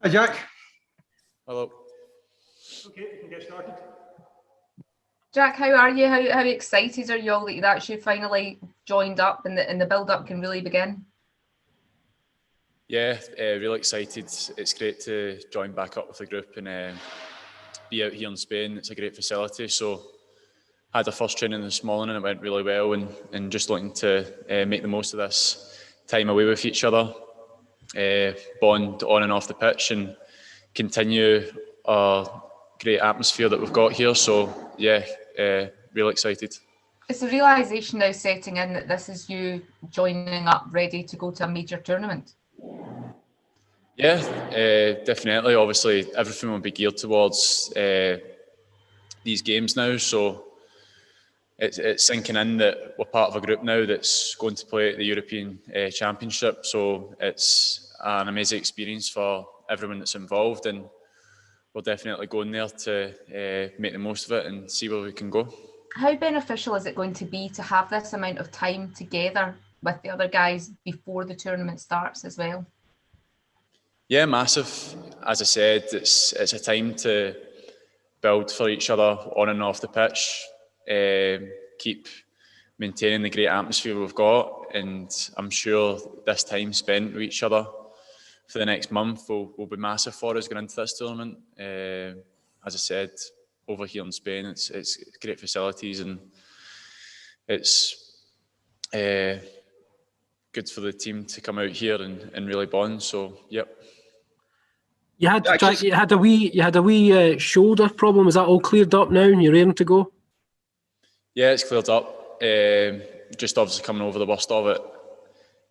Hi, Jack. Hello. Okay, we can get started. Jack, how are you? How excited are you all that you've actually finally joined up and the build-up can really begin? Yeah, really excited. It's great to join back up with the group and be out here in Spain. It's a great facility. So I had a first training this morning and it went really well, and just looking to make the most of this time away with each other, bond on and off the pitch, and continue our great atmosphere that we've got here. So yeah, really excited. Is the realisation now setting in that this is you joining up ready to go to a major tournament? Yeah, definitely. Obviously, everything will be geared towards these games now. So it's sinking in that we're part of a group now that's going to play at the European Championship. So it's an amazing experience for everyone that's involved, and we're definitely going there to make the most of it and see where we can go. How beneficial is it going to be to have this amount of time together with the other guys before the tournament starts as well? Yeah, massive. As I said, it's a time to build for each other on and off the pitch, keep maintaining the great atmosphere we've got, and I'm sure this time spent with each other for the next month will be massive for us going into this tournament. As I said, over here in Spain, it's great facilities, and it's good for the team to come out here and really bond. So, yep. You had a wee shoulder problem. Is that all cleared up now and you're ready to go? Yeah, it's cleared up. Just obviously coming over the worst of it.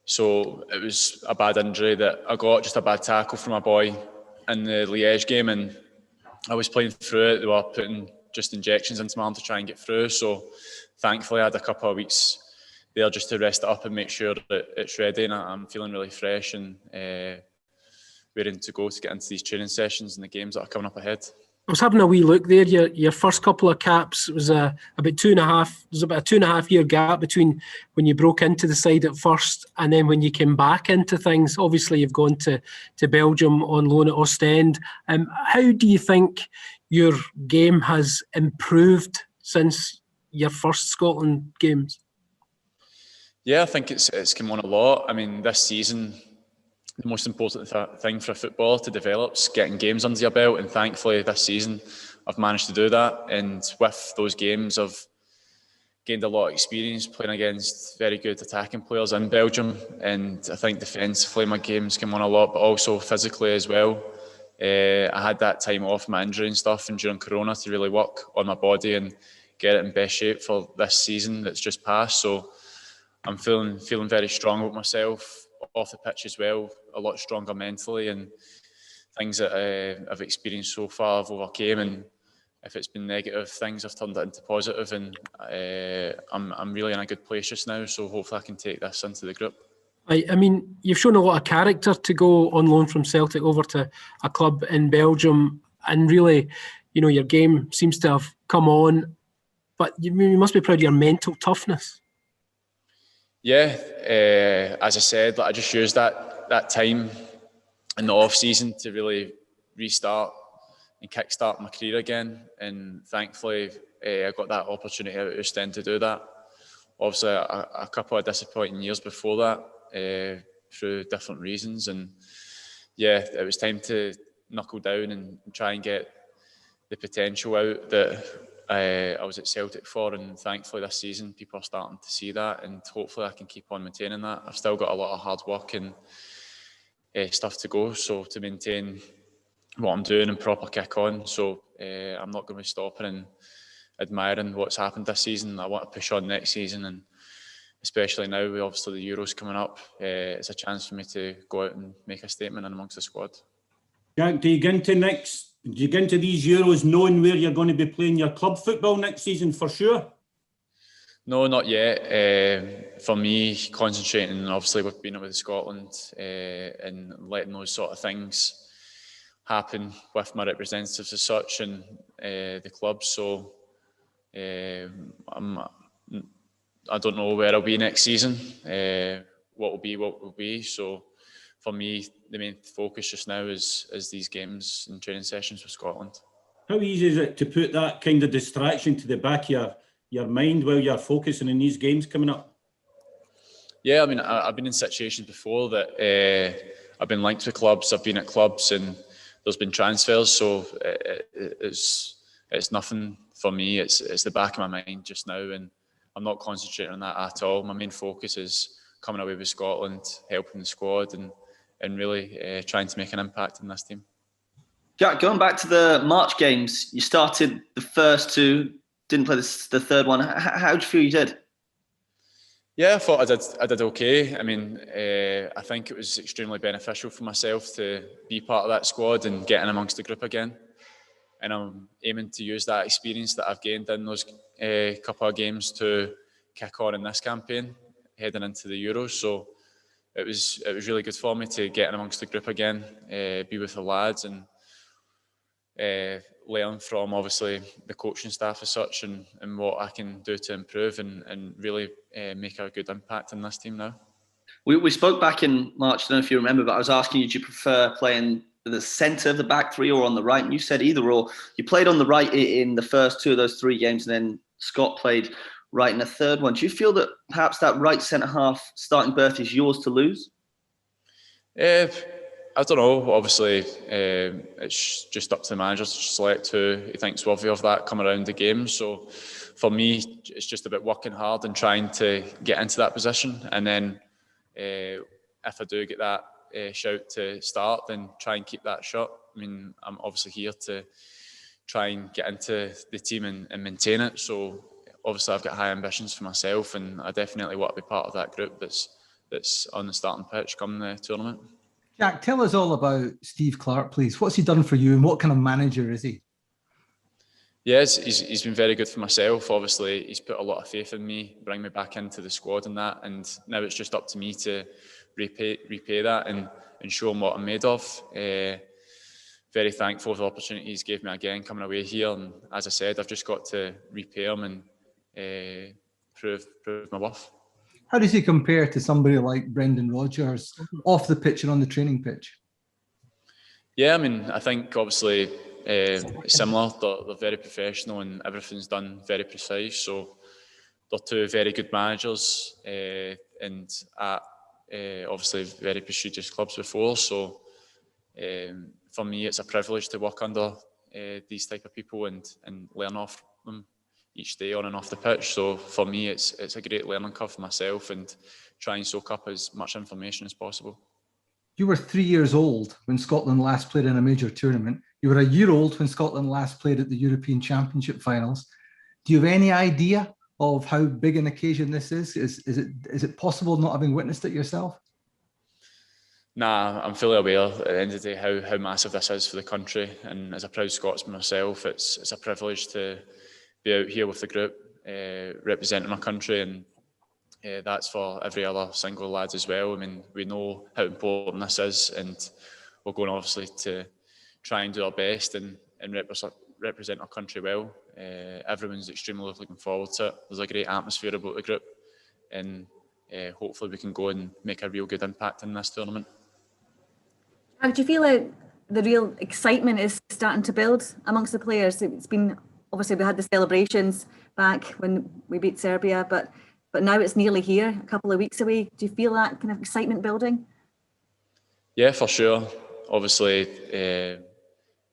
So it was a bad injury that I got, just a bad tackle from a boy in the Liège game, and I was playing through it. They were putting just injections into my arm to try and get through. So thankfully I had a couple of weeks there just to rest it up and make sure that it's ready, and I'm feeling really fresh and ready to go to get into these training sessions and the games that are coming up ahead. I was having a wee look there. Your first couple of caps was about 2.5. There's about a 2.5 year gap between when you broke into the side at first and then when you came back into things. Obviously, you've gone to Belgium on loan at Ostend. How do you think your game has improved since your first Scotland games? Yeah, I think it's come on a lot. I mean, this season, the most important thing for a footballer to develop is getting games under your belt, and thankfully this season I've managed to do that, and with those games I've gained a lot of experience playing against very good attacking players in Belgium, and I think defensively my game's come on a lot, but also physically as well. I had that time off my injury and stuff, and during Corona to really work on my body and get it in best shape for this season that's just passed. So I'm feeling very strong with myself off the pitch as well, a lot stronger mentally, and things that I've experienced so far I've overcame, and if it's been negative things I've turned it into positive, and I'm really in a good place just now, so hopefully I can take this into the group. I mean, you've shown a lot of character to go on loan from Celtic over to a club in Belgium, and really, you know, your game seems to have come on, but you must be proud of your mental toughness. Yeah, as I said, I just used that time in the off season to really restart and kickstart my career again, and thankfully I got that opportunity out at Ostend to do that. Obviously, a couple of disappointing years before that through different reasons, and yeah, it was time to knuckle down and try and get the potential out that I was at Celtic for, and thankfully this season people are starting to see that, and hopefully I can keep on maintaining that. I've still got a lot of hard work and stuff to go, so to maintain what I'm doing and proper kick on. So I'm not going to be stopping and admiring what's happened this season. I want to push on next season, and especially now with obviously the Euros coming up, it's a chance for me to go out and make a statement in amongst the squad. Jack, do you get into these Euros knowing where you're going to be playing your club football next season for sure? No, not yet. For me, concentrating obviously with being with Scotland and letting those sort of things happen with my representatives as such and the club. So I don't know where I'll be next season. What will be. So for me, the main focus just now is these games and training sessions with Scotland. How easy is it to put that kind of distraction to the back of your mind while you're focusing on these games coming up? Yeah, I mean, I've been in situations before that I've been linked with clubs, I've been at clubs and there's been transfers, so it's nothing for me. It's the back of my mind just now, and I'm not concentrating on that at all. My main focus is coming away with Scotland, helping the squad, and really trying to make an impact in this team. Jack, going back to the March games, you started the first two, didn't play the third one. How did you feel you did? Yeah, I thought I did okay. I mean, I think it was extremely beneficial for myself to be part of that squad and get in amongst the group again. And I'm aiming to use that experience that I've gained in those couple of games to kick on in this campaign, heading into the Euros. So it was really good for me to get in amongst the group again, be with the lads and learn from obviously the coaching staff as such and what I can do to improve and really make a good impact in this team now. We spoke back in March, I don't know if you remember, but I was asking you, do you prefer playing the centre of the back three or on the right? And you said either or. You played on the right in the first two of those three games, and then Scott played right in the third one. Do you feel that perhaps that right centre-half starting berth is yours to lose? I don't know. Obviously, it's just up to the manager to select who he thinks worthy of that come around the game. So for me, it's just about working hard and trying to get into that position. And then if I do get that shout to start, then try and keep that shot. I mean, I'm obviously here to try and get into the team and maintain it. So obviously I've got high ambitions for myself, and I definitely want to be part of that group that's on the starting pitch come the tournament. Jack, tell us all about Steve Clarke, please. What's he done for you and what kind of manager is he? Yes, he's been very good for myself. Obviously, he's put a lot of faith in me, bring me back into the squad and that. And now it's just up to me to repay that and show him what I'm made of. Very thankful for the opportunity he's gave me again coming away here. And as I said, I've just got to repay him and prove my worth. How does he compare to somebody like Brendan Rodgers off the pitch and on the training pitch? Yeah, I mean, I think obviously similar. They're very professional and everything's done very precise. So they're two very good managers and at obviously very prestigious clubs before. So for me, it's a privilege to work under these type of people and learn off them each day on and off the pitch. So for me, it's a great learning curve for myself and try and soak up as much information as possible. You were 3 years old when Scotland last played in a major tournament. You were a year old when Scotland last played at the European Championship finals. Do you have any idea of how big an occasion this is? Is it possible not having witnessed it yourself? Nah, I'm fully aware at the end of the day how massive this is for the country, and as a proud Scotsman myself, it's a privilege to be out here with the group representing our country, and that's for every other single lad as well. I mean, we know how important this is, and we're going obviously to try and do our best and represent our country well. Everyone's extremely looking forward to it. There's a great atmosphere about the group, and hopefully we can go and make a real good impact in this tournament. Do you feel like the real excitement is starting to build amongst the players? It's been, obviously we had the celebrations back when we beat Serbia, but now it's nearly here, a couple of weeks away. Do you feel that kind of excitement building? Yeah, for sure. Obviously,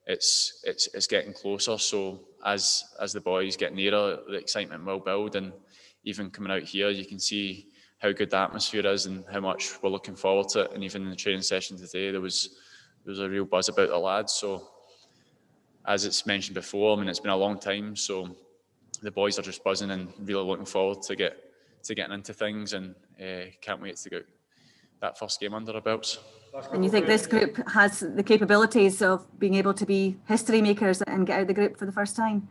it's getting closer. So as the boys get nearer, the excitement will build. And even coming out here, you can see how good the atmosphere is and how much we're looking forward to it. And even in the training session today, there was a real buzz about the lads. So as it's mentioned before, I mean, it's been a long time. So the boys are just buzzing and really looking forward to getting into things, and can't wait to get that first game under our belts. And you think this group has the capabilities of being able to be history makers and get out of the group for the first time?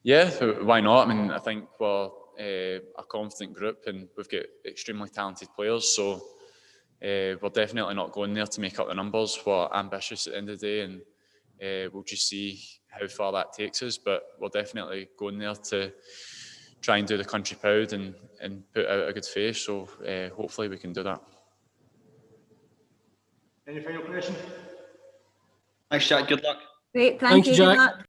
Yeah, why not? I mean, I think we're a confident group and we've got extremely talented players, so we're definitely not going there to make up the numbers. We're ambitious at the end of the day, and we'll just see how far that takes us, but we're definitely going there to try and do the country proud and put out a good face, so hopefully we can do that. Any final question? Thanks, Jack. Good luck. Great, Thank you, Good Jack. luck.